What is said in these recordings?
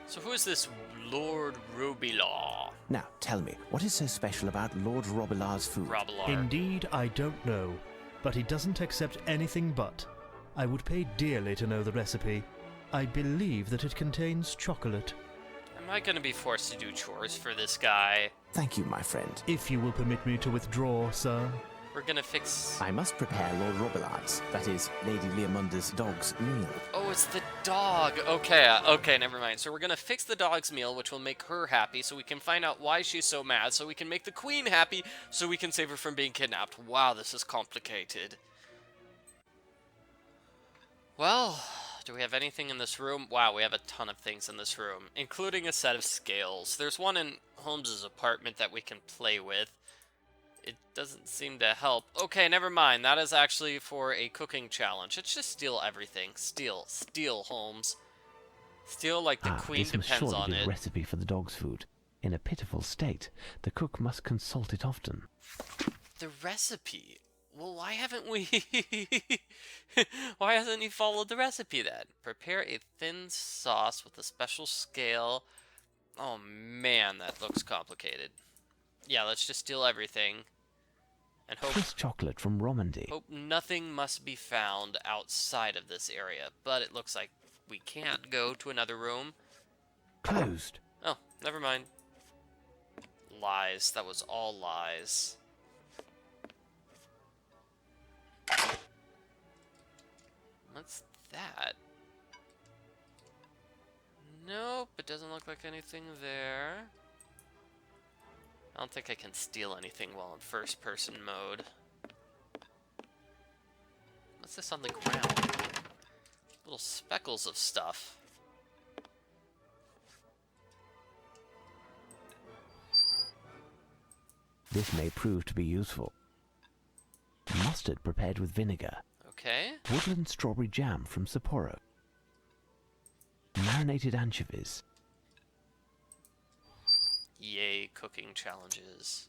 So who is this Lord Rubilaw? Now, tell me, what is so special about Lord Robilar's food? Robilar. Indeed, I don't know, but he doesn't accept anything but. I would pay dearly to know the recipe. I believe that it contains chocolate. Am I going to be forced to do chores for this guy? Thank you, my friend. If you will permit me to withdraw, sir. We're going to fix... I must prepare Lord Robilard's, that is, Lady Leomunda's dog's meal. Oh, it's the dog. Okay, never mind. So we're going to fix the dog's meal, which will make her happy, so we can find out why she's so mad, so we can make the queen happy, so we can save her from being kidnapped. Wow, this is complicated. Well, do we have anything in this room? Wow, we have a ton of things in this room, including a set of scales. There's one in Holmes's apartment that we can play with. It doesn't seem to help. Okay, never mind. That is actually for a cooking challenge. Let's just steal everything. Steal, Holmes. Steal like the queen this must depends surely on be it. the recipe for the dog's food. In a pitiful state, the cook must consult it often. The recipe? Well, why haven't we... Why hasn't he followed the recipe then? Prepare a thin sauce with a special scale. Oh man, that looks complicated. Yeah, let's just steal everything. And hope... Swiss chocolate from Romandy. Hope nothing must be found outside of this area. But it looks like we can't go to another room. Closed. Oh, never mind. Lies. That was all lies. What's that? Nope, it doesn't look like anything there. I don't think I can steal anything while in first-person mode. What's this on the ground? Little speckles of stuff. This may prove to be useful. Mustard prepared with vinegar. Okay. Woodland strawberry jam from Sapporo. Marinated anchovies. Yay, cooking challenges.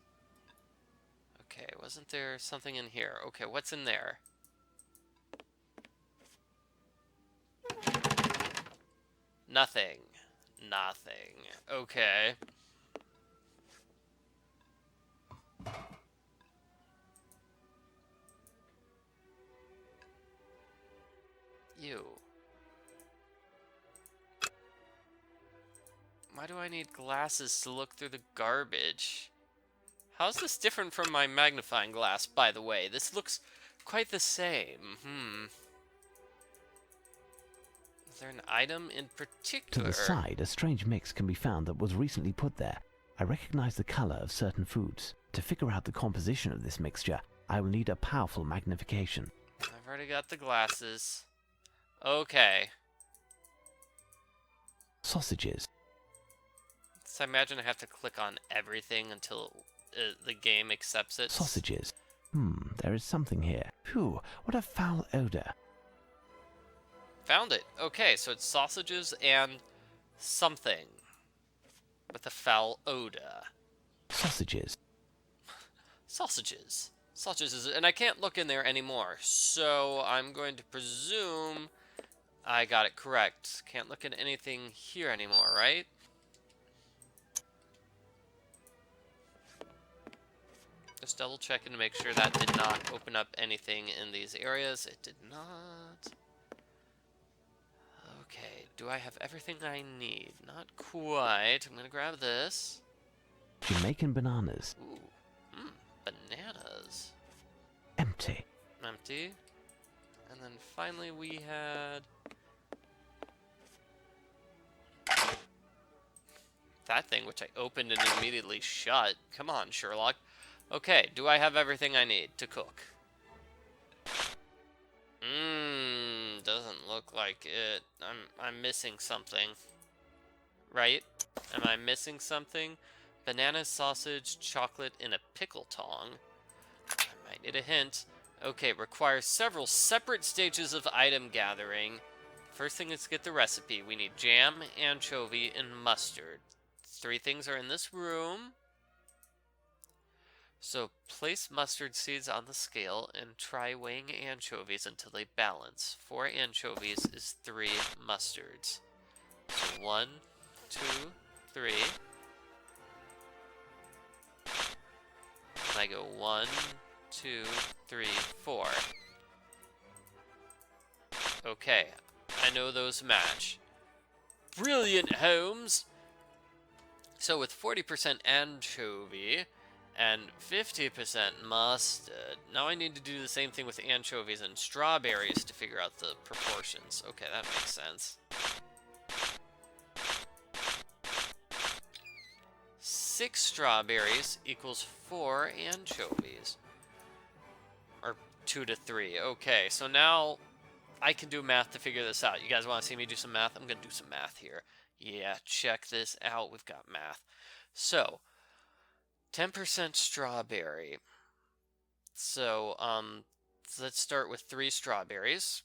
Okay, wasn't there something in here? Okay, what's in there? Nothing. Nothing. Okay. Ew. Why do I need glasses to look through the garbage? How's this different from my magnifying glass, by the way? This looks quite the same. Is there an item in To particular? the side, a strange mix can be found that was recently put there. I recognize the color of certain foods. To figure out the composition of this mixture, I will need a powerful magnification. I've already got the glasses. Okay. Sausages. So I imagine I have to click on everything until the game accepts it. Sausages. There is something here. Phew, what a foul odor. Found it. Okay, so it's sausages and something with a foul odor. Sausages. Sausages. Sausages, and I can't look in there anymore, so I'm going to presume I got it correct. Can't look at anything here anymore, right? Just double checking to make sure that did not open up anything in these areas. It did not. Okay, do I have everything I need? Not quite. I'm gonna grab this. Jamaican bananas. Ooh, bananas. Empty. Empty. And then finally we had... that thing, which I opened and immediately shut. Come on, Sherlock. Okay, do I have everything I need to cook? Doesn't look like it. I'm missing something. Right? Am I missing something? Banana, sausage, chocolate, and a pickle tong. I might need a hint. Okay, requires several separate stages of item gathering. First thing is to get the recipe. We need jam, anchovy, and mustard. 3 things are in this room. So place mustard seeds on the scale and try weighing anchovies until they balance. 4 anchovies is 3 mustards. So 1, 2, 3. And I go 1, 2, 3, 4. Okay, I know those match. Brilliant, Holmes! So with 40% anchovy and 50% mustard, now I need to do the same thing with anchovies and strawberries to figure out the proportions. Okay, that makes sense. 6 strawberries equals 4 anchovies. Or 2 to 3. Okay, so now I can do math to figure this out. You guys want to see me do some math? I'm going to do some math here. Yeah, check this out. We've got math. So, 10% strawberry. So, let's start with 3 strawberries.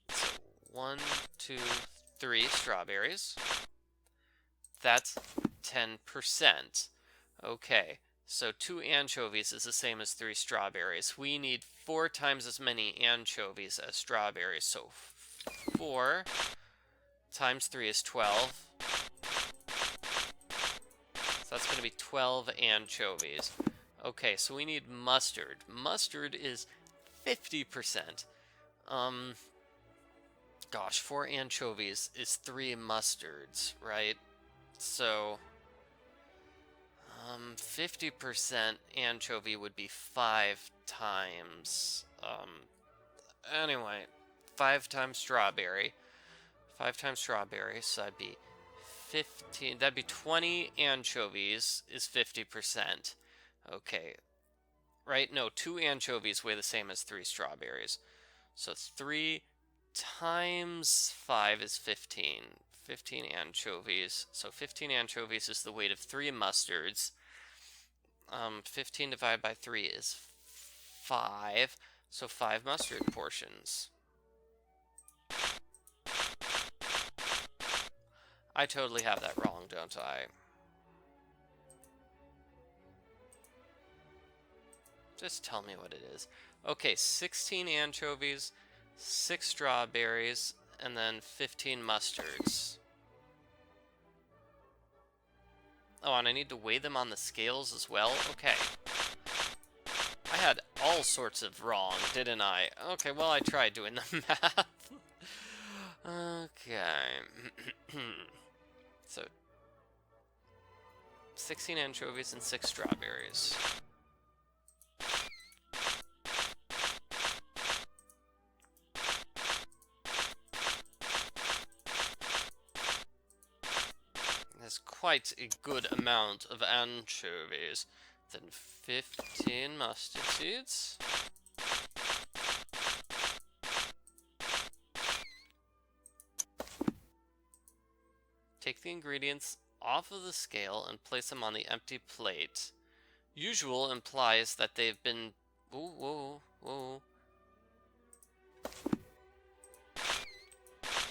So, 1, 2, 3 strawberries. That's 10%. Okay, so 2 anchovies is the same as 3 strawberries. We need 4 times as many anchovies as strawberries. So 4 times 3 is 12. So that's going to be 12 anchovies. Okay, so we need mustard. Mustard is 50%. Gosh, 4 anchovies is 3 mustards, right? So 50% anchovy would be 5 times. Anyway, 5 times strawberry. 5 times strawberry, so that'd be 15. That'd be 20 anchovies is 50%. Okay. Right? No, 2 anchovies weigh the same as 3 strawberries. So 3 times 5 is 15. 15 anchovies. So 15 anchovies is the weight of 3 mustards. 15 divided by 3 is 5. So 5 mustard portions. I totally have that wrong, don't I? Just tell me what it is. Okay, 16 anchovies, 6 strawberries, and then 15 mustards. Oh, and I need to weigh them on the scales as well? Okay. I had all sorts of wrong, didn't I? Okay, well, I tried doing the math. Okay. So, 16 anchovies and 6 strawberries. That's quite a good amount of anchovies. Then 15 mustard seeds. Take the ingredients off of the scale and place them on the empty plate. Usual implies that they've been... Whoa, whoa.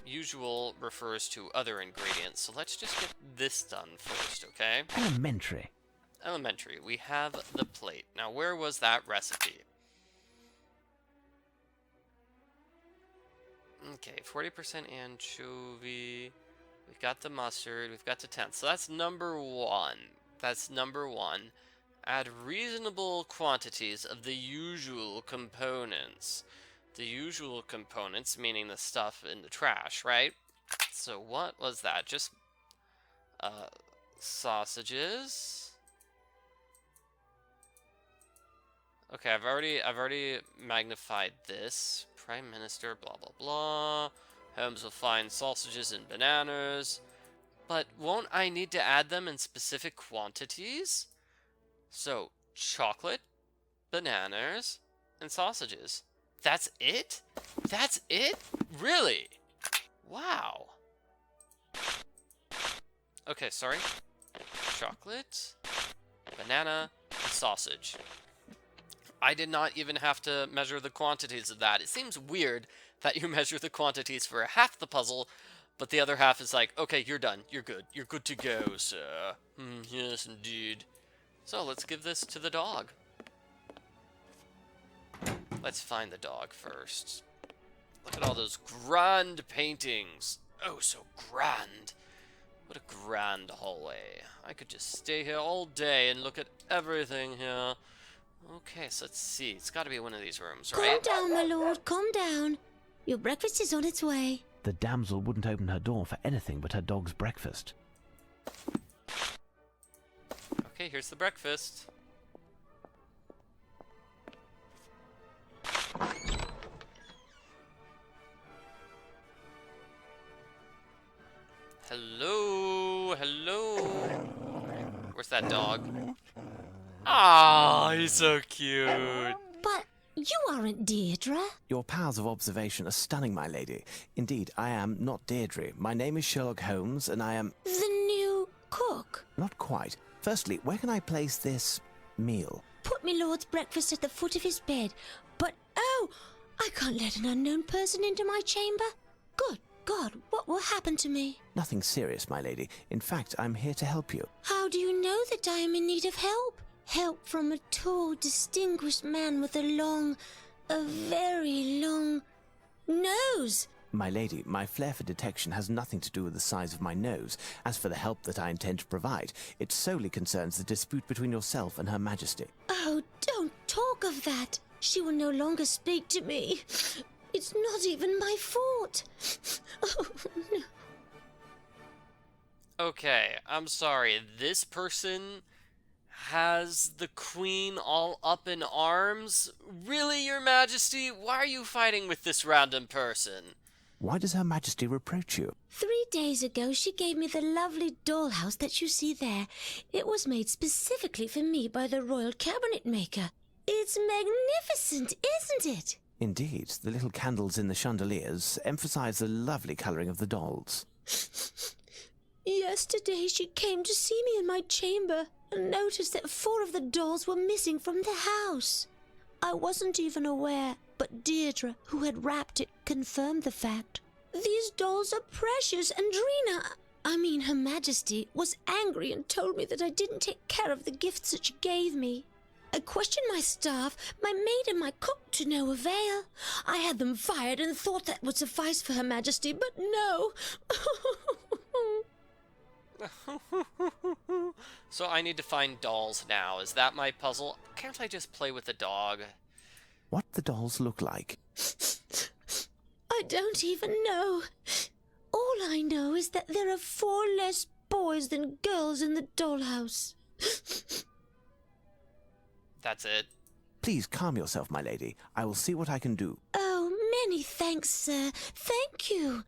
Usual refers to other ingredients, so let's just get this done first, okay? Elementary. Elementary. We have the plate. Now, where was that recipe? Okay, 40% anchovy. We've got the mustard. We've got the 10. So that's number 1. That's number 1. Add reasonable quantities of the usual components. The usual components, meaning the stuff in the trash, right? So what was that? Just sausages. Okay, I've already magnified this. Prime Minister, blah blah blah. Holmes will find sausages and bananas. But won't I need to add them in specific quantities? So, chocolate, bananas, and sausages. That's it? That's it? Really? Wow. Okay, sorry. Chocolate, banana, and sausage. I did not even have to measure the quantities of that. It seems weird that you measure the quantities for half the puzzle, but the other half is like, okay, you're done. You're good. You're good to go, sir. Yes, indeed. So, let's give this to the dog. Let's find the dog first. Look at all those grand paintings. Oh, so grand. What a grand hallway. I could just stay here all day and look at everything here. Okay, so let's see. It's got to be one of these rooms, right? Calm down, my lord, calm down. Your breakfast is on its way. The damsel wouldn't open her door for anything but her dog's breakfast. Okay, here's the breakfast. Hello, hello. Where's that dog? Ah, he's so cute. But you aren't Deirdre. Your powers of observation are stunning, my lady. Indeed, I am not Deirdre. My name is Sherlock Holmes, and I am... The new cook. Not quite. Firstly, where can I place this meal? Put me lord's breakfast at the foot of his bed. But, oh, I can't let an unknown person into my chamber. Good God, what will happen to me? Nothing serious, my lady. In fact, I'm here to help you. How do you know that I am in need of help? Help from a tall, distinguished man with a very long nose. My lady, my flair for detection has nothing to do with the size of my nose. As for the help that I intend to provide, it solely concerns the dispute between yourself and Her Majesty. Oh, don't talk of that. She will no longer speak to me. It's not even my fault. Oh, no. Okay, I'm sorry. This person has the queen all up in arms? Really, Your Majesty? Why are you fighting with this random person? Why does Her Majesty reproach you? 3 days ago, she gave me the lovely dollhouse that you see there. It was made specifically for me by the royal cabinet maker. It's magnificent, isn't it? Indeed, the little candles in the chandeliers emphasize the lovely colouring of the dolls. Yesterday, she came to see me in my chamber and noticed that 4 of the dolls were missing from the house. I wasn't even aware, but Deirdre, who had wrapped it, confirmed the fact. These dolls are precious, and Her Majesty, was angry and told me that I didn't take care of the gifts that she gave me. I questioned my staff, my maid and my cook, to no avail. I had them fired and thought that would suffice for Her Majesty, but no. So I need to find dolls now. Is that my puzzle? Can't I just play with the dog? What the dolls look like? I don't even know. All I know is that there are 4 less boys than girls in the dollhouse. That's it. Please calm yourself, my lady. I will see what I can do. Oh, many thanks, sir. Thank you.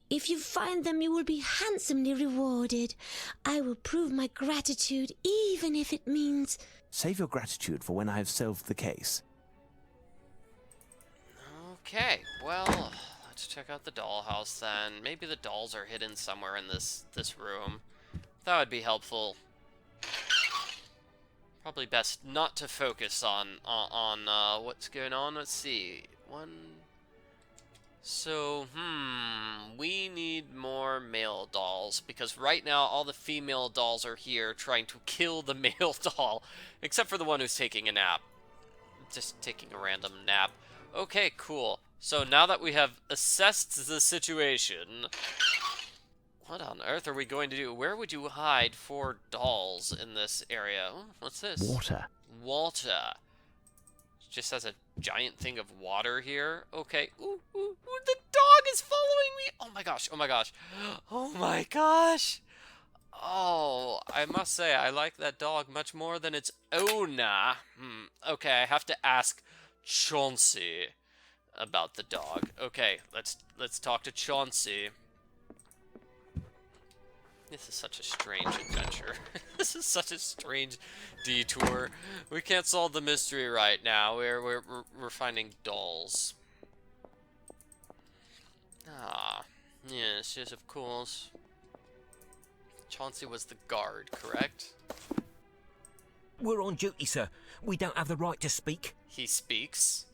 If you find them, you will be handsomely rewarded. I will prove my gratitude, even if it means... Save your gratitude for when I have solved the case. Okay, well, let's check out the dollhouse then. Maybe the dolls are hidden somewhere in this room. That would be helpful. Probably best not to focus on what's going on. Let's see. So, we need more male dolls, because right now all the female dolls are here trying to kill the male doll, except for the one who's taking a nap. Just taking a random nap. Okay, cool. So now that we have assessed the situation, what on earth are we going to do? Where would you hide 4 dolls in this area? Oh, what's this? Water. Water. Just has a giant thing of water here. Okay. Ooh, ooh, ooh, the dog is following me. Oh my gosh. Oh my gosh. Oh my gosh. Oh, I must say, I like that dog much more than its owner. Okay, I have to ask Chauncey about the dog. Okay, let's talk to Chauncey. This is such a strange adventure. This is such a strange detour. We can't solve the mystery right now. We're finding dolls. Ah, yes, of course. Chauncey was the guard, correct? We're on duty, sir. We don't have the right to speak. He speaks.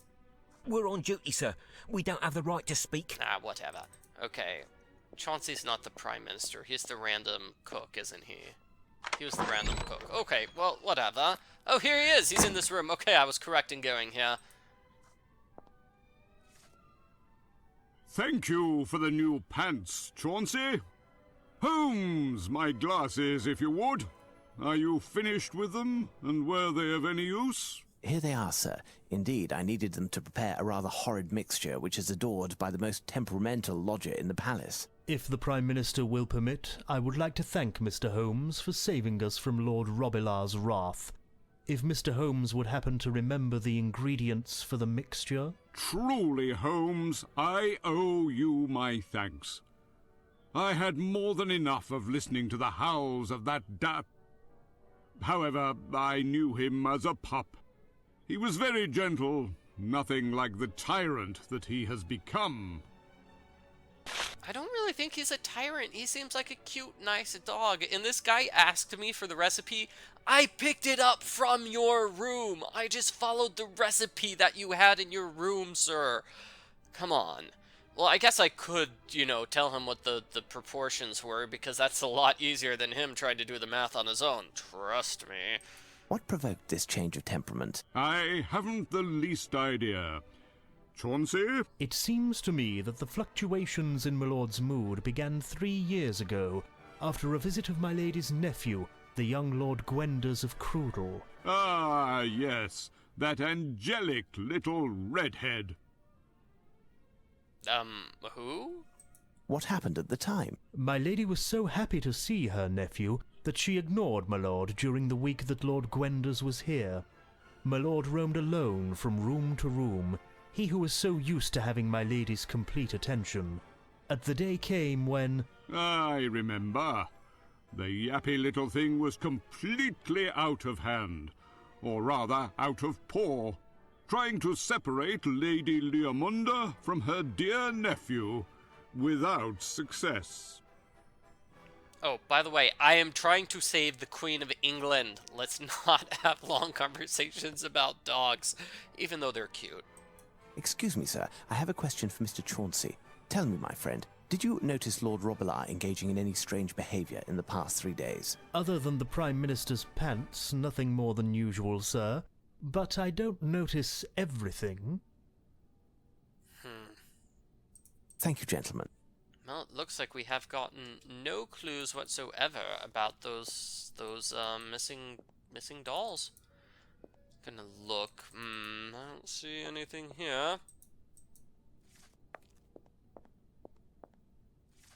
We're on duty, sir. We don't have the right to speak. Ah, whatever. Okay. Chauncey's not the Prime Minister. He's the random cook, isn't he? He was the random cook. Okay, well, whatever. Oh, here he is! He's in this room. Okay, I was correct in going here. Thank you for the new pants, Chauncey. Holmes, my glasses, if you would. Are you finished with them, and were they of any use? Here they are, sir. Indeed, I needed them to prepare a rather horrid mixture which is adored by the most temperamental lodger in the palace. If the Prime Minister will permit, I would like to thank Mr. Holmes for saving us from Lord Robilar's wrath. If Mr. Holmes would happen to remember the ingredients for the mixture... Truly, Holmes, I owe you my thanks. I had more than enough of listening to the howls of that However, I knew him as a pup. He was very gentle, nothing like the tyrant that he has become. I don't really think he's a tyrant. He seems like a cute, nice dog. And this guy asked me for the recipe. I picked it up from your room. I just followed the recipe that you had in your room, sir. Come on. Well, I guess I could, you know, tell him what the proportions were, because that's a lot easier than him trying to do the math on his own. Trust me. What provoked this change of temperament? I haven't the least idea. Chauncey? It seems to me that the fluctuations in my lord's mood began 3 years ago, after a visit of my lady's nephew, the young Lord Gwenders of Crudel. Ah, yes, that angelic little redhead. Who? What happened at the time? My lady was so happy to see her nephew that she ignored my lord during the week that Lord Gwenders was here. My lord roamed alone from room to room, he who was so used to having my lady's complete attention. At the day came when... I remember. The yappy little thing was completely out of hand, or rather out of paw, trying to separate Lady Leomunda from her dear nephew, without success. Oh, by the way, I am trying to save the Queen of England. Let's not have long conversations about dogs, even though they're cute. Excuse me, sir. I have a question for Mr. Chauncey. Tell me, my friend, did you notice Lord Robilar engaging in any strange behaviour in the past 3 days? Other than the Prime Minister's pants, nothing more than usual, sir. But I don't notice everything. Thank you, gentlemen. Well, it looks like we have gotten no clues whatsoever about those missing dolls. Gonna look. I don't see anything here.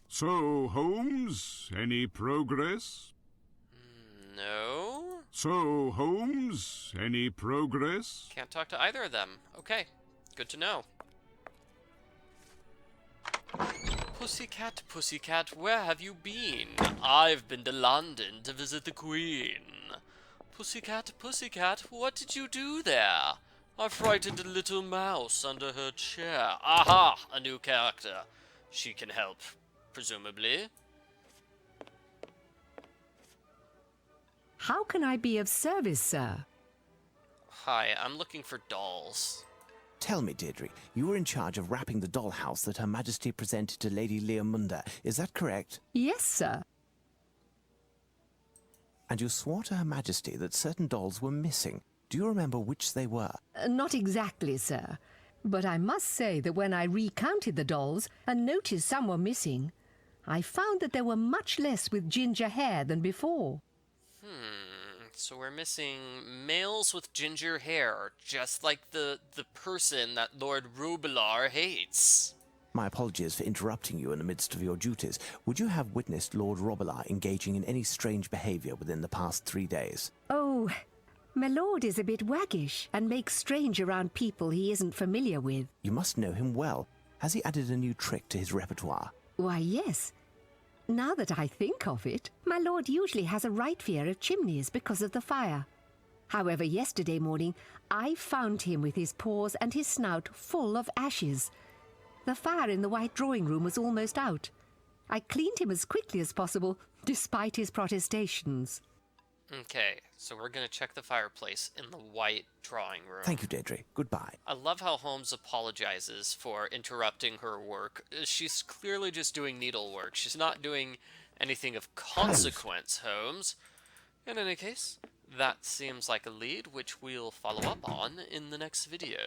So, Holmes, any progress? No. So, Holmes, any progress? Can't talk to either of them. Okay, good to know. Pussycat, pussycat, where have you been? I've been to London to visit the Queen. Pussycat, pussycat, what did you do there? I frightened a little mouse under her chair. Aha, a new character. She can help, presumably. How can I be of service, sir? Hi, I'm looking for dolls. Tell me, Deirdre, you were in charge of wrapping the dollhouse that Her Majesty presented to Lady Leomunda. Is that correct? Yes, sir. And you swore to Her Majesty that certain dolls were missing. Do you remember which they were? Not exactly, sir. But I must say that when I recounted the dolls and noticed some were missing, I found that there were much less with ginger hair than before. So we're missing males with ginger hair, just like the person that Lord Robilar hates. My apologies for interrupting you in the midst of your duties. Would you have witnessed Lord Robilar engaging in any strange behaviour within the past 3 days? Oh, my lord is a bit waggish and makes strange around people he isn't familiar with. You must know him well. Has he added a new trick to his repertoire? Why, yes. Now that I think of it, my lord usually has a right fear of chimneys because of the fire. However, yesterday morning, I found him with his paws and his snout full of ashes. The fire in the white drawing room was almost out. I cleaned him as quickly as possible, despite his protestations. Okay, so we're gonna check the fireplace in the white drawing room. Thank you, Deirdre. Goodbye. I love how Holmes apologizes for interrupting her work. She's clearly just doing needlework. She's not doing anything of consequence, Holmes. In any case, that seems like a lead which we'll follow up on in the next video.